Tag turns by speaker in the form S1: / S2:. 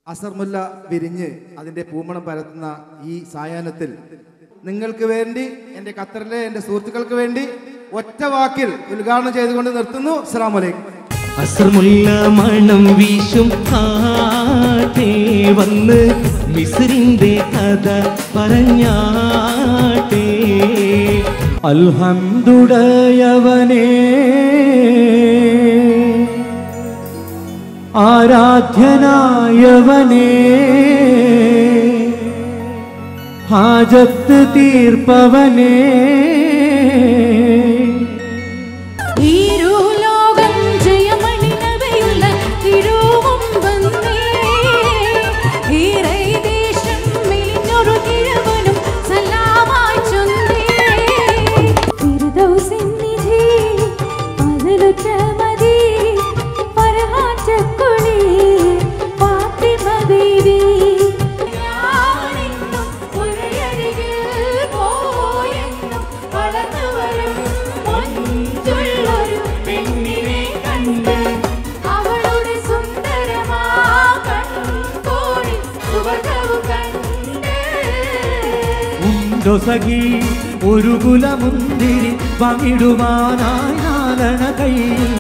S1: അസർമുല്ല വിരിഞ്ഞ് അതിൻ്റെ പൂമണം പരത്തുന്ന ഈ സായാഹ്നത്തിൽ നിങ്ങൾക്ക് വേണ്ടി, എൻ്റെ ഖത്തറിലെ എൻ്റെ സുഹൃത്തുക്കൾക്ക് വേണ്ടി ഒറ്റ വാക്കിൽ ഉദ്ഘാടനം ചെയ്തുകൊണ്ട് നിർത്തുന്നു. അസ്സലാമു അലൈക്കും.
S2: അസർമുല്ല മണം വീശും കാറ്റേ വന്ന് മിസ്രിന്റെ കഥ പറഞ്ഞാട്ടേ. അൽഹംദുലില്ലാഹവനേ ആരാധ്യനായവനേ ഹാജത്ത് തീർപ്പവനേ. സഖി ഒരു കുലമുന്തിരി പങ്കിടുവാനായി നാലണ കയ്യിൽ